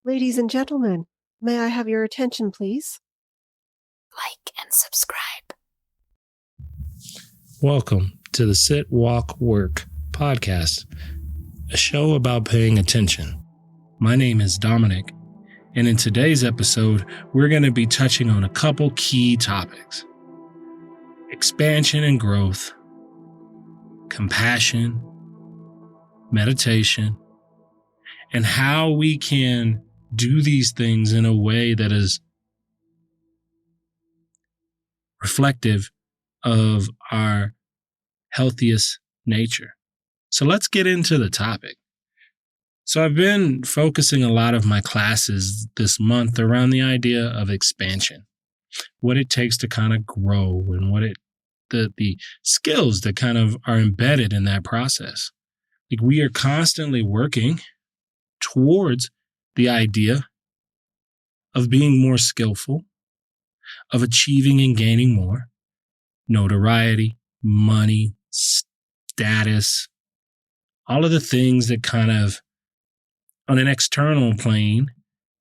Ladies and gentlemen, may I have your attention, please? Like and subscribe. Welcome to the Sit, Walk, Work podcast, a show about paying attention. My name is Dominic, and in today's episode, we're going to be touching on a couple key topics: expansion and growth, compassion, meditation, and how we can do these things in a way that is reflective of our healthiest nature. So let's get into the topic. So I've been focusing a lot of my classes this month around the idea of expansion, what it takes to kind of grow, and the skills that kind of are embedded in that process. Like, we are constantly working towards the idea of being more skillful, of achieving and gaining more notoriety, money, status, all of the things that kind of on an external plane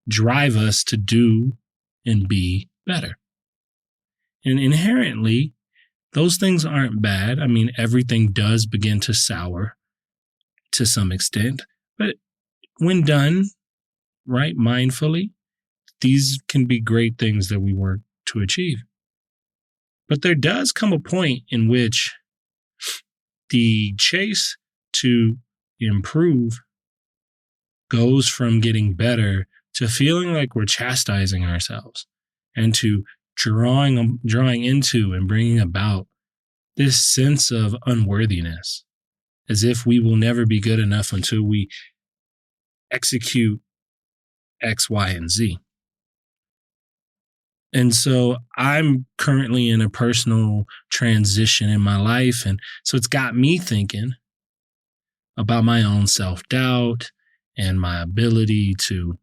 drive us to do and be better. And inherently, those things aren't bad. I mean, everything does begin to sour to some extent, but when done right, mindfully, these can be great things that we work to achieve. But there does come a point in which the chase to improve goes from getting better to feeling like we're chastising ourselves, and to drawing into and bringing about this sense of unworthiness, as if we will never be good enough until we execute X, Y, and Z. And so I'm currently in a personal transition in my life. And so it's got me thinking about my own self-doubt and my ability to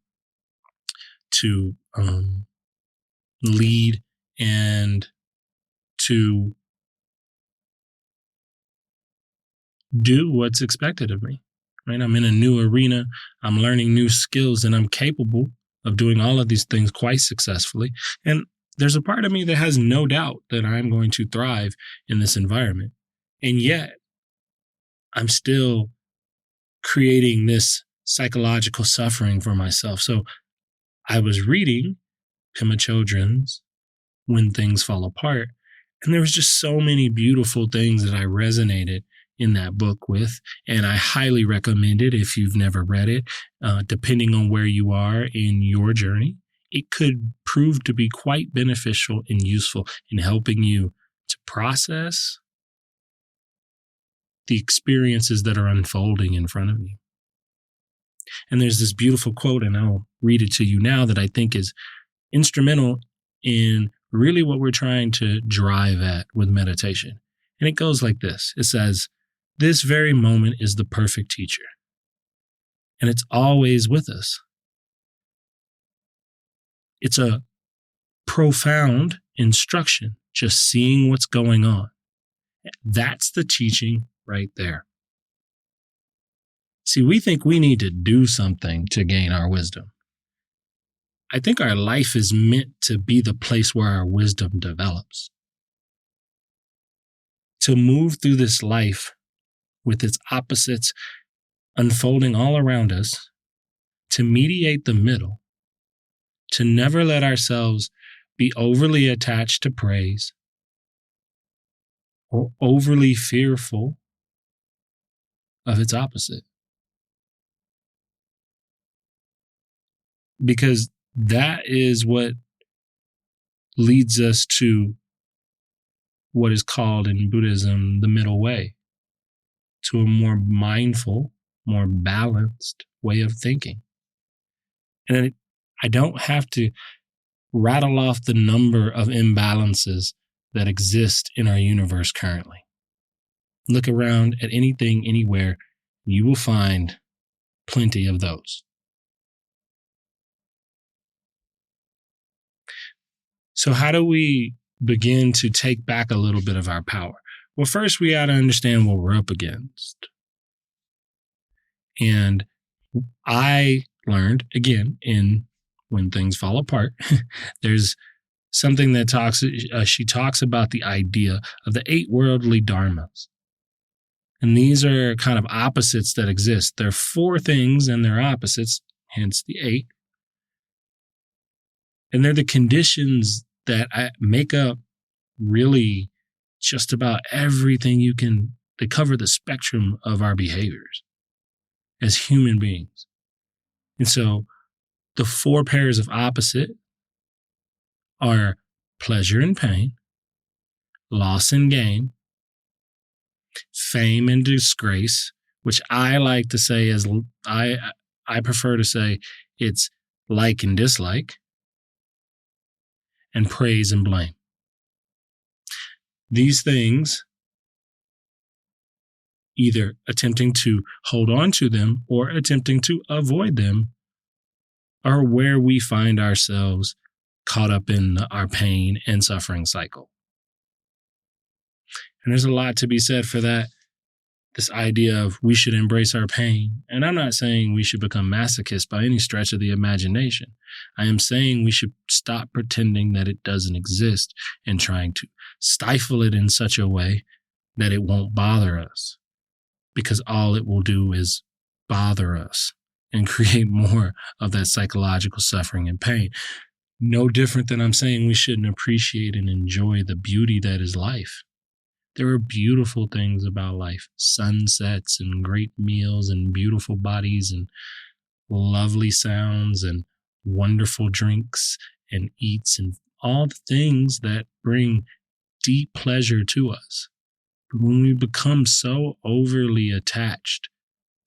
lead and to do what's expected of me. Right? I'm in a new arena. I'm learning new skills, and I'm capable of doing all of these things quite successfully. And there's a part of me that has no doubt that I'm going to thrive in this environment. And yet, I'm still creating this psychological suffering for myself. So I was reading Pema Chödrön's When Things Fall Apart, and there was just so many beautiful things that I resonated in that book with, and I highly recommend it if you've never read it. Depending on where you are in your journey, it could prove to be quite beneficial and useful in helping you to process the experiences that are unfolding in front of you. And there's this beautiful quote, and I'll read it to you now, that I think is instrumental in really what we're trying to drive at with meditation. And it goes like this. It says, "This very moment is the perfect teacher, and it's always with us." It's a profound instruction, just seeing what's going on. That's the teaching right there. See, we think we need to do something to gain our wisdom. I think our life is meant to be the place where our wisdom develops. To move through this life with its opposites unfolding all around us, to mediate the middle, to never let ourselves be overly attached to praise or overly fearful of its opposite. Because that is what leads us to what is called in Buddhism the middle way, to a more mindful, more balanced way of thinking. And I don't have to rattle off the number of imbalances that exist in our universe currently. Look around at anything, anywhere, you will find plenty of those. So how do we begin to take back a little bit of our power? Well, first we got to understand what we're up against. And I learned, again, in When Things Fall Apart, there's something that she talks about the idea of the 8 worldly dharmas. And these are kind of opposites that exist. There are 4 things and they're opposites, hence the 8. And they're the conditions that make up really just about everything they cover the spectrum of our behaviors as human beings. And so the 4 pairs of opposite are pleasure and pain, loss and gain, fame and disgrace, which I like to say I prefer to say it's like and dislike, and praise and blame. These things, either attempting to hold on to them or attempting to avoid them, are where we find ourselves caught up in our pain and suffering cycle. And there's a lot to be said for that. This idea of we should embrace our pain. And I'm not saying we should become masochists by any stretch of the imagination. I am saying we should stop pretending that it doesn't exist and trying to stifle it in such a way that it won't bother us. Because all it will do is bother us and create more of that psychological suffering and pain. No different than I'm saying we shouldn't appreciate and enjoy the beauty that is life. There are beautiful things about life, sunsets and great meals and beautiful bodies and lovely sounds and wonderful drinks and eats and all the things that bring deep pleasure to us. But when we become so overly attached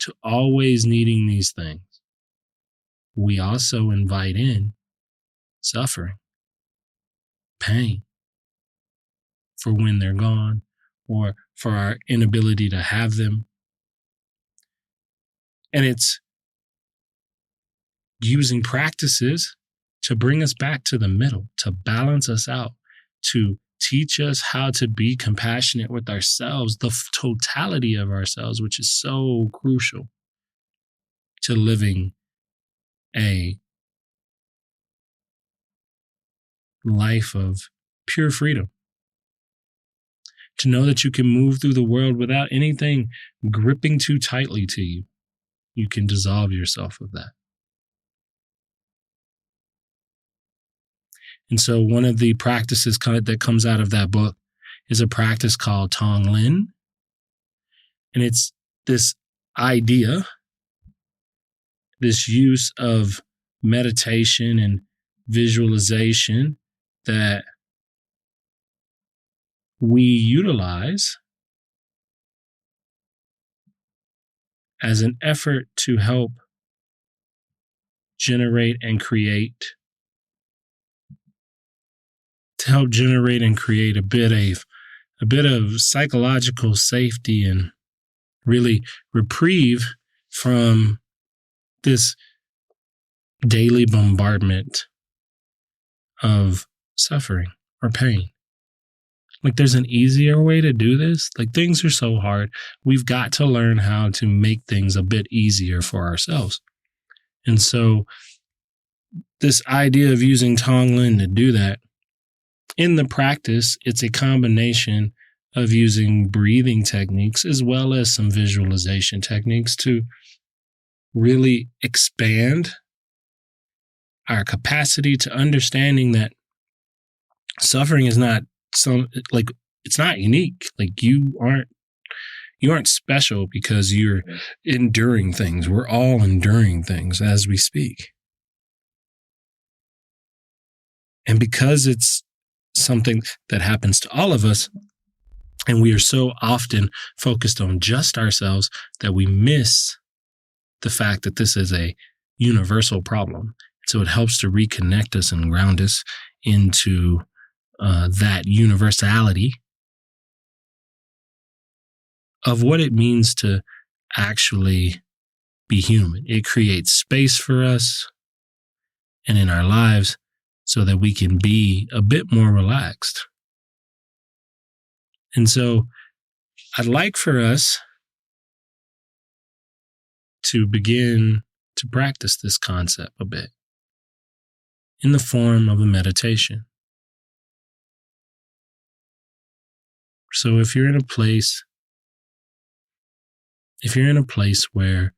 to always needing these things, we also invite in suffering, pain for when they're gone, or for our inability to have them. And it's using practices to bring us back to the middle, to balance us out, to teach us how to be compassionate with ourselves, the totality of ourselves, which is so crucial to living a life of pure freedom. To know that you can move through the world without anything gripping too tightly to you. You can dissolve yourself of that. And so one of the practices that comes out of that book is a practice called Tonglen. And it's this idea, this use of meditation and visualization that we utilize as an effort to help generate and create a bit of psychological safety and really reprieve from this daily bombardment of suffering or pain. Like, there's an easier way to do this. Like, things are so hard. We've got to learn how to make things a bit easier for ourselves. And so this idea of using Tonglen to do that, in the practice, it's a combination of using breathing techniques as well as some visualization techniques to really expand our capacity to understanding that suffering is not it's not unique. Like, you aren't special because you're enduring things. We're all enduring things as we speak. And because it's something that happens to all of us, and we are so often focused on just ourselves that we miss the fact that this is a universal problem. So it helps to reconnect us and ground us into that universality of what it means to actually be human. It creates space for us and in our lives so that we can be a bit more relaxed. And so I'd like for us to begin to practice this concept a bit in the form of a meditation. So if you're in a place where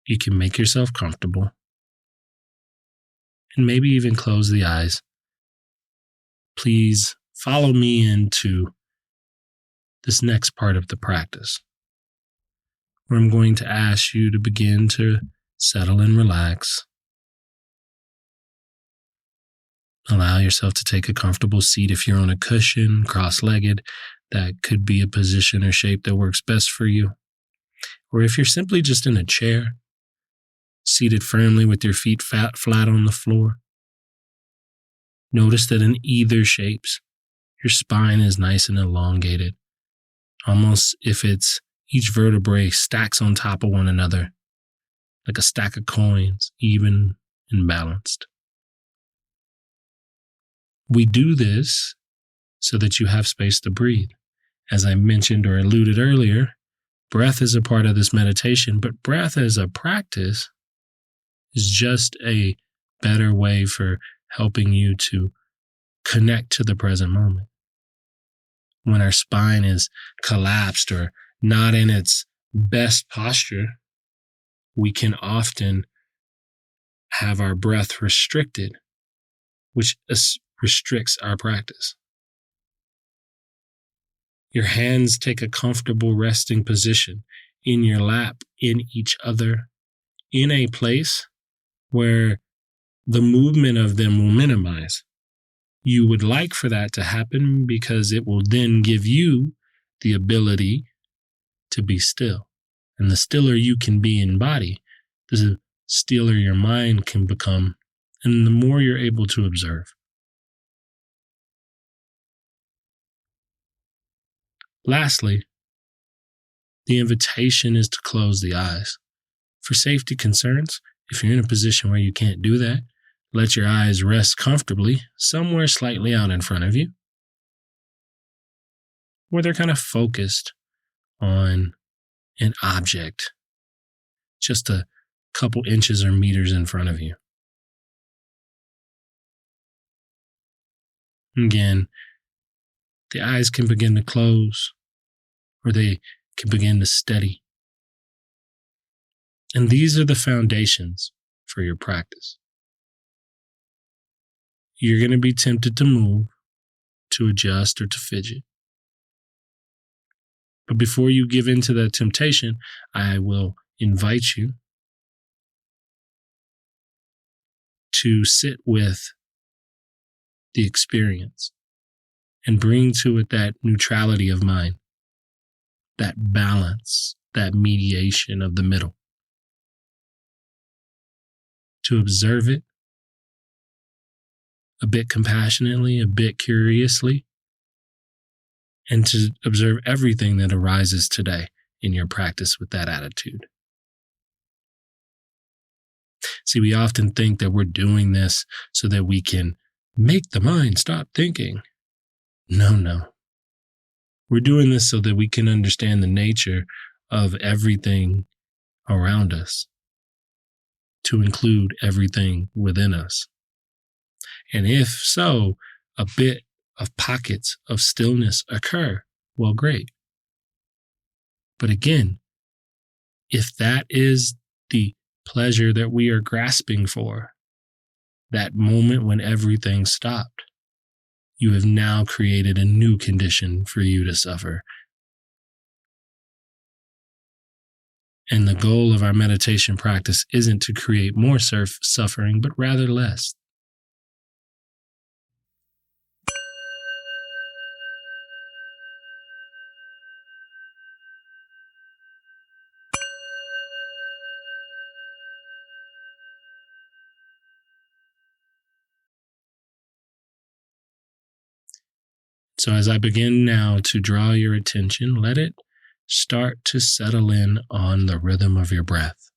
you can make yourself comfortable and maybe even close the eyes, please follow me into this next part of the practice, where I'm going to ask you to begin to settle and relax. Allow yourself to take a comfortable seat. If you're on a cushion, cross-legged, that could be a position or shape that works best for you. Or if you're simply just in a chair, seated firmly with your feet flat on the floor, notice that in either shapes, your spine is nice and elongated, almost if it's each vertebrae stacks on top of one another, like a stack of coins, even and balanced. We do this so that you have space to breathe. As I mentioned or alluded earlier, breath is a part of this meditation, but breath as a practice is just a better way for helping you to connect to the present moment. When our spine is collapsed or not in its best posture, we can often have our breath restricted, which restricts our practice. Your hands take a comfortable resting position in your lap, in each other, in a place where the movement of them will minimize. You would like for that to happen because it will then give you the ability to be still. And the stiller you can be in body, the stiller your mind can become, and the more you're able to observe. Lastly, the invitation is to close the eyes. For safety concerns, if you're in a position where you can't do that, let your eyes rest comfortably somewhere slightly out in front of you, where they're kind of focused on an object just a couple inches or meters in front of you. Again, the eyes can begin to close or they can begin to steady. And these are the foundations for your practice. You're going to be tempted to move, to adjust, or to fidget. But before you give in to that temptation, I will invite you to sit with the experience and bring to it that neutrality of mind, that balance, that mediation of the middle. To observe it a bit compassionately, a bit curiously, and to observe everything that arises today in your practice with that attitude. See, we often think that we're doing this so that we can make the mind stop thinking. No. We're doing this so that we can understand the nature of everything around us, to include everything within us. And if so, a bit of pockets of stillness occur, well, great. But again, if that is the pleasure that we are grasping for, that moment when everything stopped, you have now created a new condition for you to suffer. And the goal of our meditation practice isn't to create more suffering, but rather less. So as I begin now to draw your attention, let it start to settle in on the rhythm of your breath.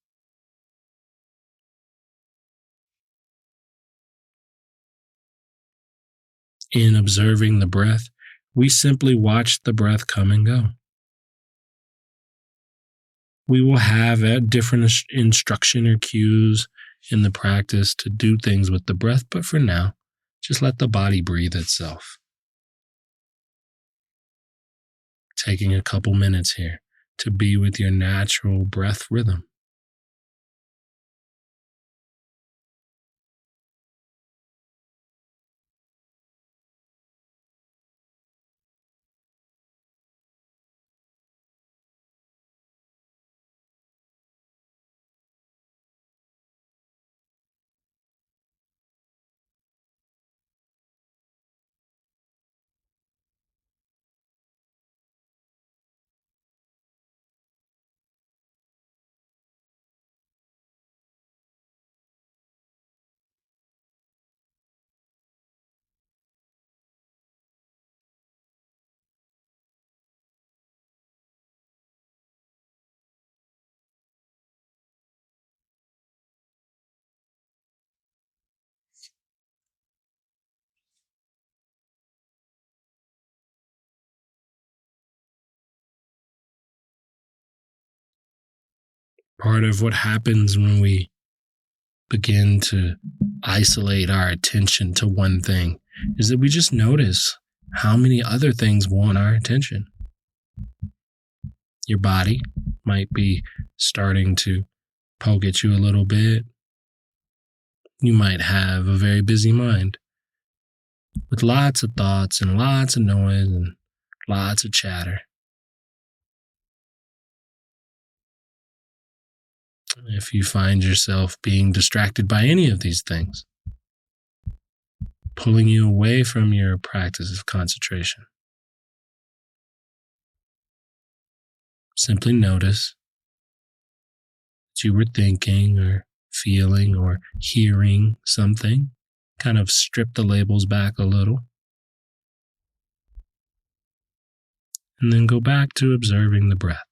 In observing the breath, we simply watch the breath come and go. we will have different instruction or cues in the practice to do things with the breath. But for now, just let the body breathe itself. Taking a couple minutes here to be with your natural breath rhythm. Part of what happens when we begin to isolate our attention to one thing is that we just notice how many other things want our attention. Your body might be starting to poke at you a little bit. You might have a very busy mind with lots of thoughts and lots of noise and lots of chatter. If you find yourself being distracted by any of these things, pulling you away from your practice of concentration, simply notice that you were thinking or feeling or hearing something. Kind of strip the labels back a little. And then go back to observing the breath.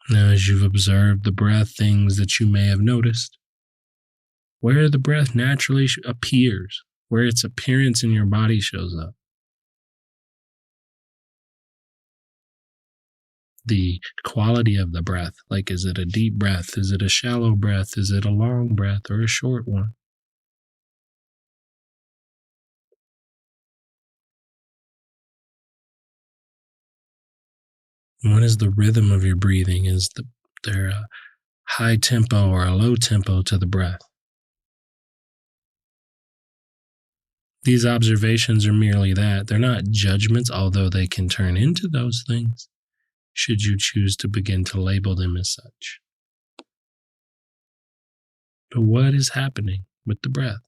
Now, as you've observed the breath, things that you may have noticed, where the breath naturally appears, where its appearance in your body shows up. The quality of the breath, like is it a deep breath? Is it a shallow breath? Is it a long breath or a short one? What is the rhythm of your breathing? Is there a high tempo or a low tempo to the breath? These observations are merely that. They're not judgments, although they can turn into those things, should you choose to begin to label them as such. But what is happening with the breath?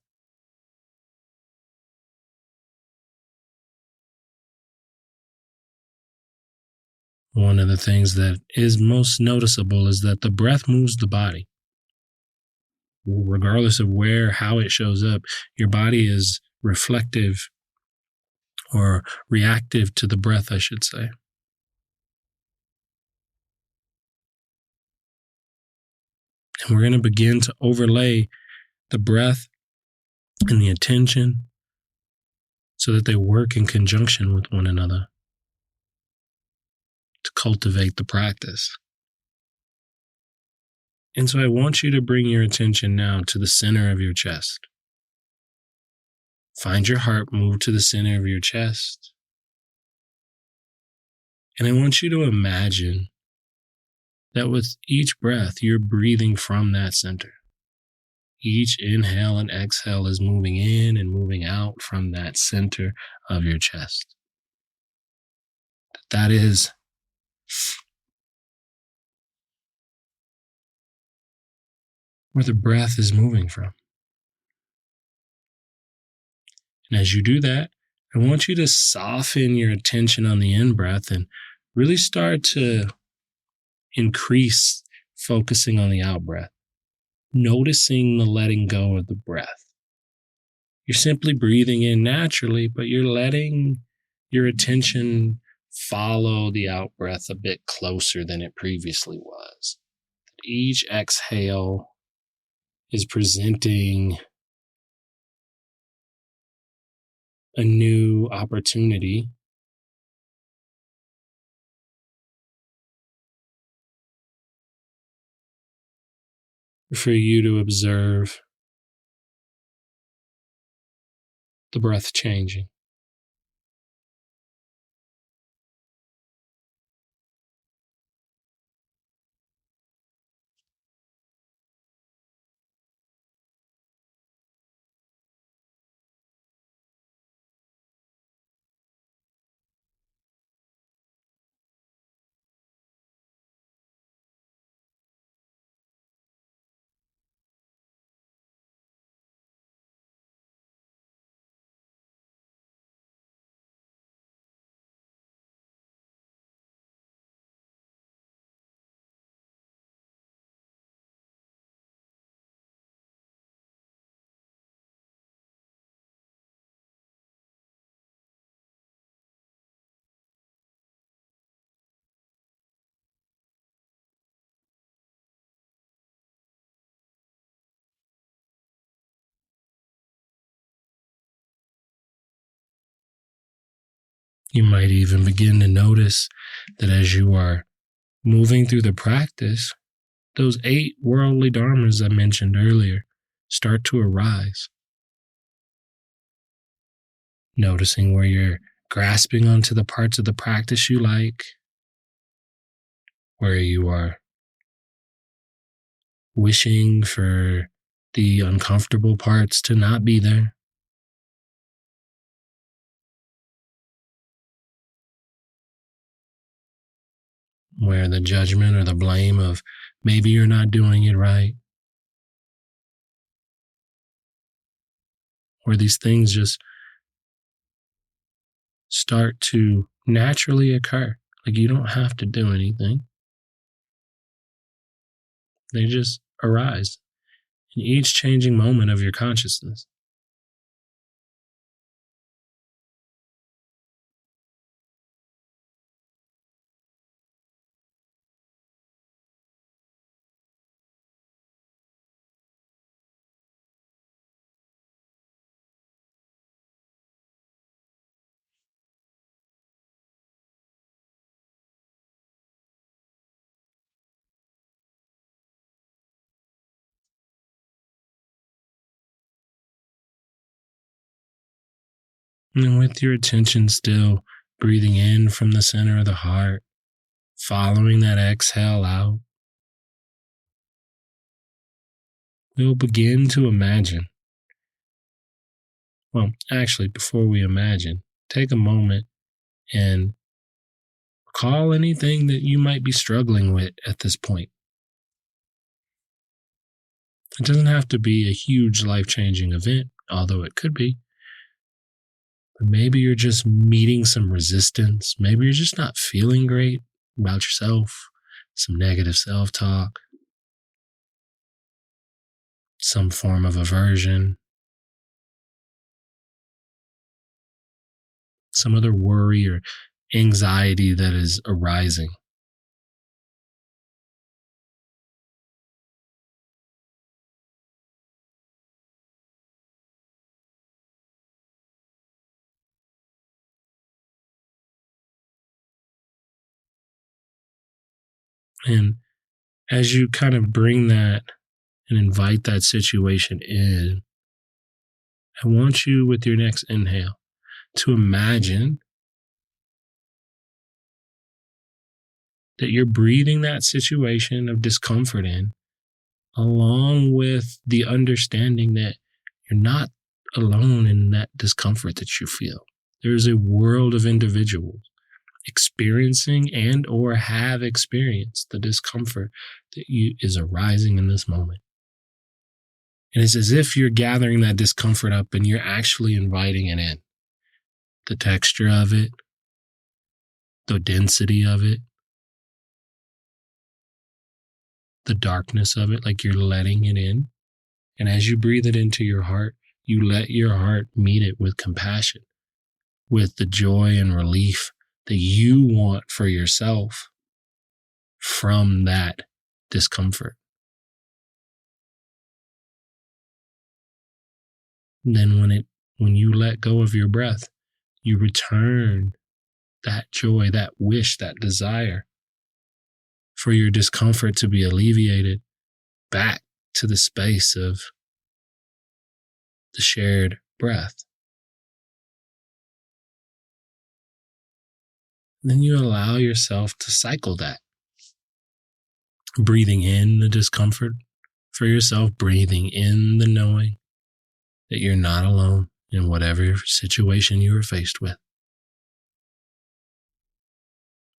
One of the things that is most noticeable is that the breath moves the body. Regardless of how it shows up, your body is reflective or reactive to the breath, I should say. And we're going to begin to overlay the breath and the attention so that they work in conjunction with one another to cultivate the practice. And so I want you to bring your attention now to the center of your chest. Find your heart move to the center of your chest. And I want you to imagine that with each breath, you're breathing from that center. Each inhale and exhale is moving in and moving out from that center of your chest. That is where the breath is moving from. And as you do that, I want you to soften your attention on the in-breath and really start to increase focusing on the out-breath, noticing the letting go of the breath. You're simply breathing in naturally, but you're letting your attention follow the out-breath a bit closer than it previously was. Each exhale is presenting a new opportunity for you to observe the breath changing. You might even begin to notice that as you are moving through the practice, those 8 worldly dharmas I mentioned earlier start to arise. Noticing where you're grasping onto the parts of the practice you like, where you are wishing for the uncomfortable parts to not be there. Where the judgment or the blame of maybe you're not doing it right, where these things just start to naturally occur. Like you don't have to do anything. They just arise in each changing moment of your consciousness. And with your attention still breathing in from the center of the heart, following that exhale out, we'll begin to imagine. Well, actually, before we imagine, take a moment and recall anything that you might be struggling with at this point. It doesn't have to be a huge life-changing event, although it could be. But maybe you're just meeting some resistance. Maybe you're just not feeling great about yourself, some negative self-talk, some form of aversion, some other worry or anxiety that is arising. And as you kind of bring that and invite that situation in, I want you with your next inhale to imagine that you're breathing that situation of discomfort in, along with the understanding that you're not alone in that discomfort that you feel. There's a world of individuals experiencing and or have experienced the discomfort that is arising in this moment. And it's as if you're gathering that discomfort up and you're actually inviting it in. The texture of it, the density of it, the darkness of it, like you're letting it in. And as you breathe it into your heart, you let your heart meet it with compassion, with the joy and relief that you want for yourself from that discomfort. Then when you let go of your breath, you return that joy, that wish, that desire for your discomfort to be alleviated back to the space of the shared breath. Then you allow yourself to cycle that. Breathing in the discomfort for yourself, breathing in the knowing that you're not alone in whatever situation you are faced with.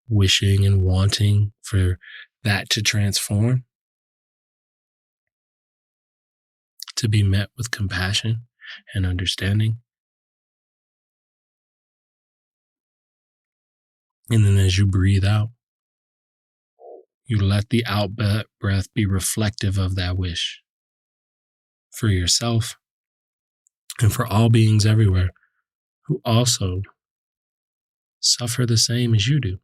Wishing and wanting for that to transform, to be met with compassion and understanding. And then as you breathe out, you let the out breath be reflective of that wish for yourself and for all beings everywhere who also suffer the same as you do.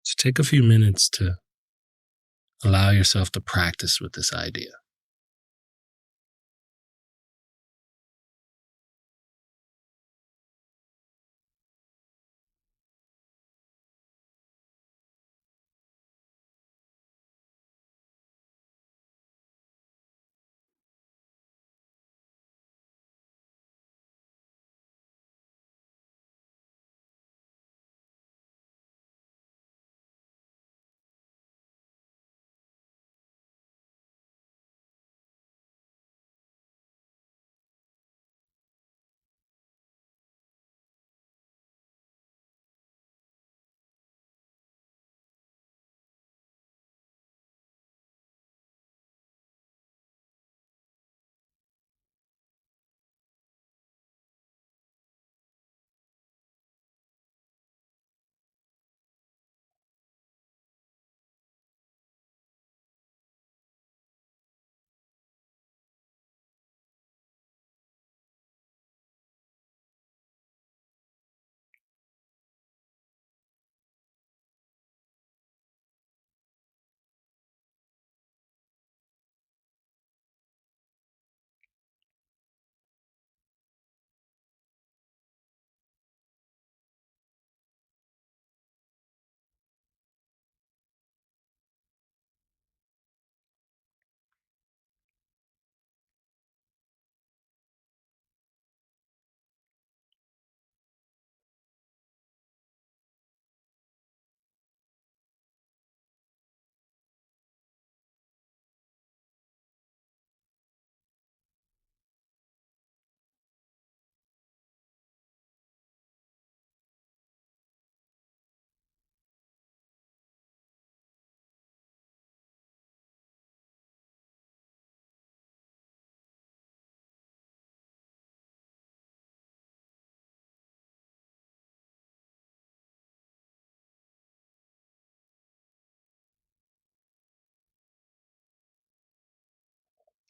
So take a few minutes to allow yourself to practice with this idea.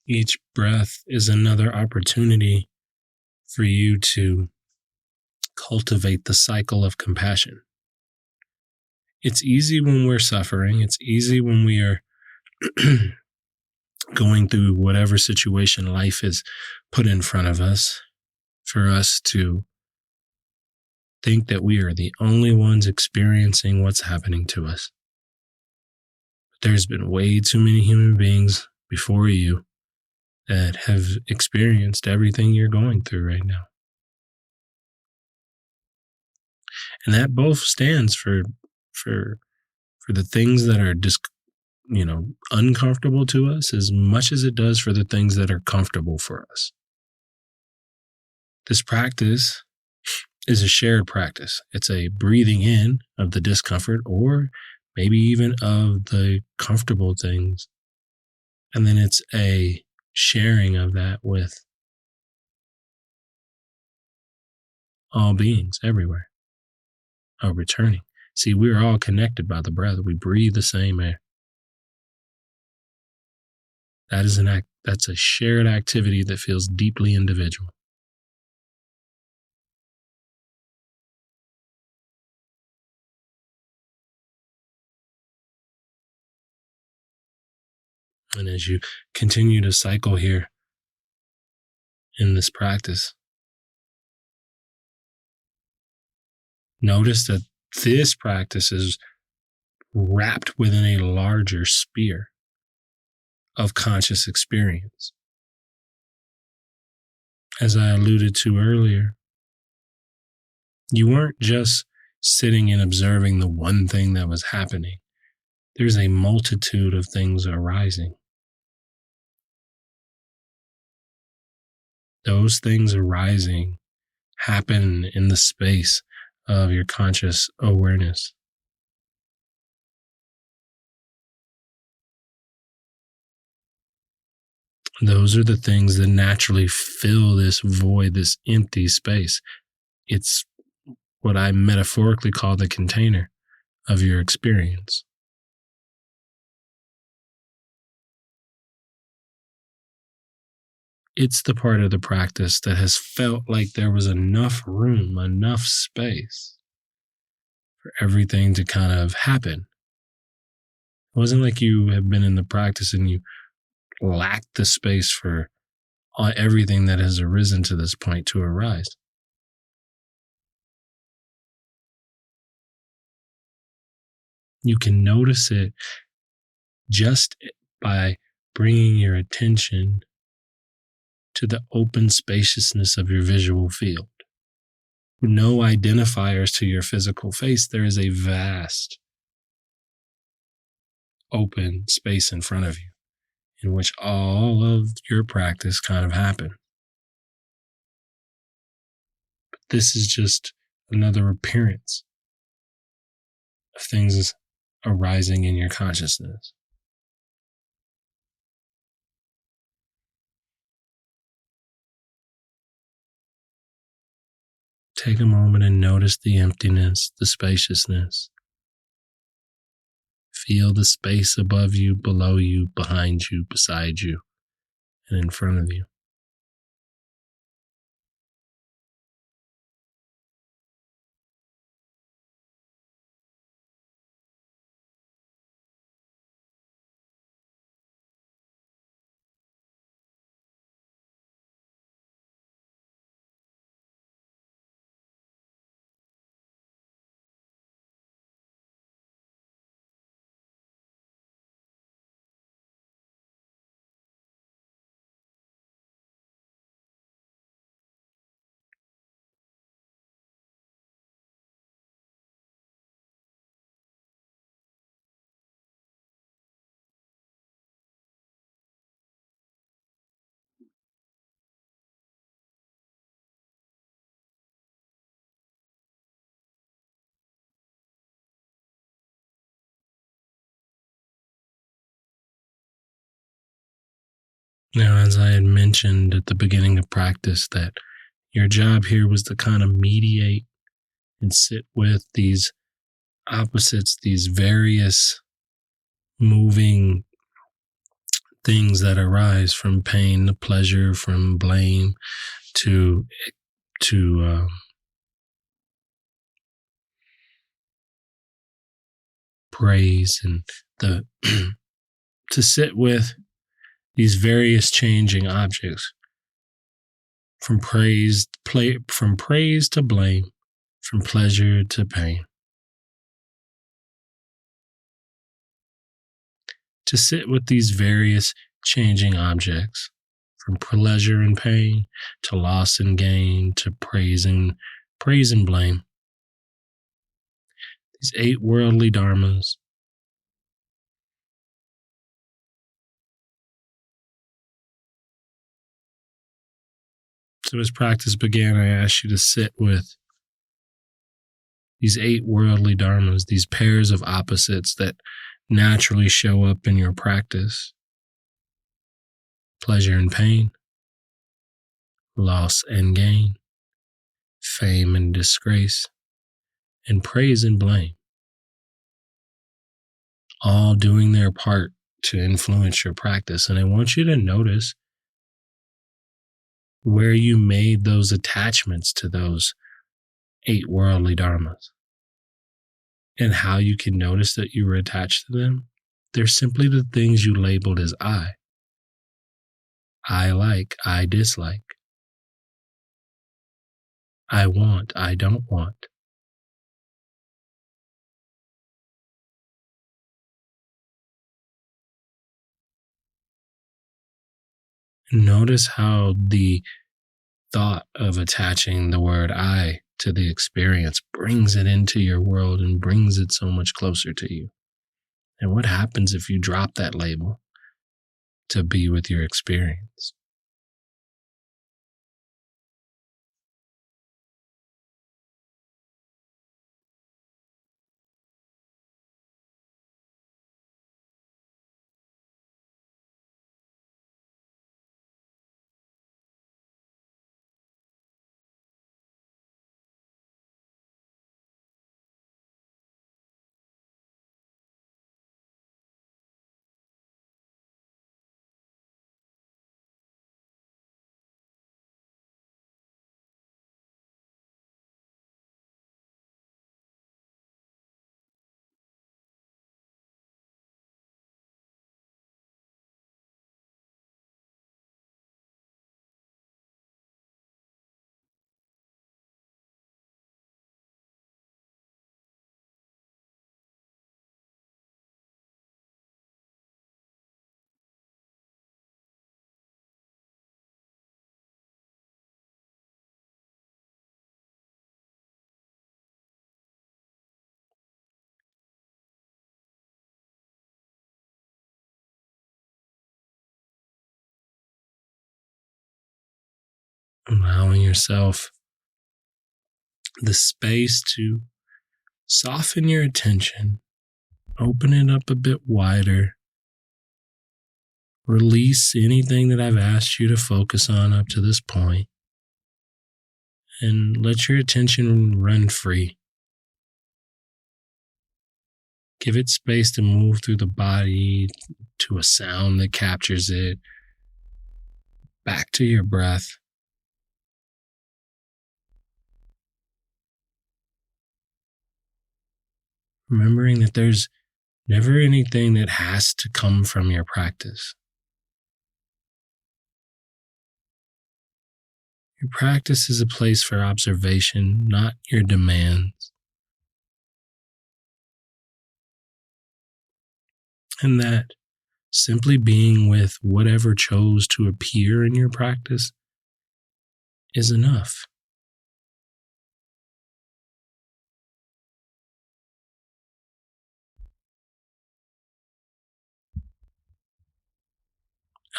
Each breath is another opportunity for you to cultivate the cycle of compassion. It's easy when we're suffering. It's easy when we are going through whatever situation life has put in front of us for us to think that we are the only ones experiencing what's happening to us. But there's been way too many human beings before you that have experienced everything you're going through right now. And that both stands for the things that are just, uncomfortable to us as much as it does for the things that are comfortable for us. This practice is a shared practice. It's a breathing in of the discomfort or maybe even of the comfortable things. And then it's a sharing of that with all beings everywhere. Oh, returning. See, we're all connected by the breath. We breathe the same air. That is that's a shared activity that feels deeply individual. And as you continue to cycle here in this practice, notice that this practice is wrapped within a larger sphere of conscious experience. As I alluded to earlier, you weren't just sitting and observing the one thing that was happening. There's a multitude of things arising. Those things arising happen in the space of your conscious awareness. Those are the things that naturally fill this void, this empty space. It's what I metaphorically call the container of your experience. It's the part of the practice that has felt like there was enough room, enough space for everything to kind of happen. It wasn't like you have been in the practice and you lacked the space for everything that has arisen to this point to arise. You can notice it just by bringing your attention to the open spaciousness of your visual field. With no identifiers to your physical face, there is a vast open space in front of you in which all of your practice kind of happened. But this is just another appearance of things arising in your consciousness. Take a moment and notice the emptiness, the spaciousness. Feel the space above you, below you, behind you, beside you, and in front of you. Now, as I had mentioned at the beginning of practice, that your job here was to kind of mediate and sit with these opposites, these various moving things that arise from pain to pleasure, from blame to praise, and the to sit with these various changing objects from praise to blame, from pleasure to pain. To sit with these various changing objects, from pleasure and pain to loss and gain to praise and blame. These 8 worldly dharmas. So as practice began, I asked you to sit with these 8 worldly dharmas, these pairs of opposites that naturally show up in your practice. Pleasure and pain, loss and gain, fame and disgrace, and praise and blame. All doing their part to influence your practice. And I want you to notice where you made those attachments to those 8 worldly dharmas and how you can notice that you were attached to them. They're simply the things you labeled as I. I like, I dislike. I want, I don't want. Notice how the thought of attaching the word I to the experience brings it into your world and brings it so much closer to you. And what happens if you drop that label to be with your experience? Allowing yourself the space to soften your attention, open it up a bit wider, release anything that I've asked you to focus on up to this point, and let your attention run free. Give it space to move through the body to a sound that captures it, back to your breath. Remembering that there's never anything that has to come from your practice. Your practice is a place for observation, not your demands. And that simply being with whatever chose to appear in your practice is enough.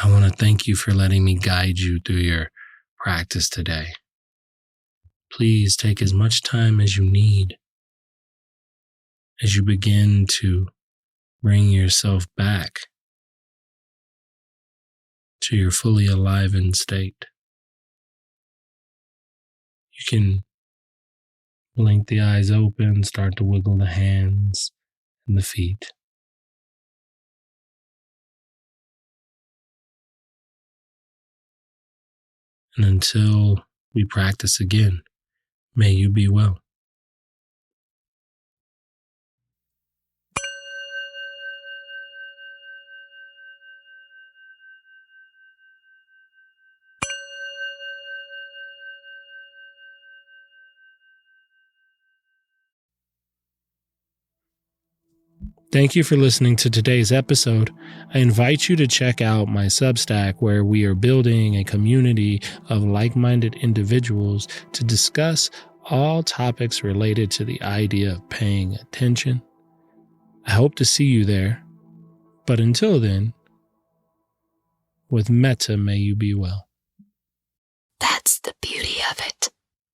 I want to thank you for letting me guide you through your practice today. Please take as much time as you need as you begin to bring yourself back to your fully alivened state. You can blink the eyes open, start to wiggle the hands and the feet. And until we practice again, may you be well. Thank you for listening to today's episode. I invite you to check out my Substack, where we are building a community of like-minded individuals to discuss all topics related to the idea of paying attention. I hope to see you there. But until then, with metta, may you be well. That's the beauty of it.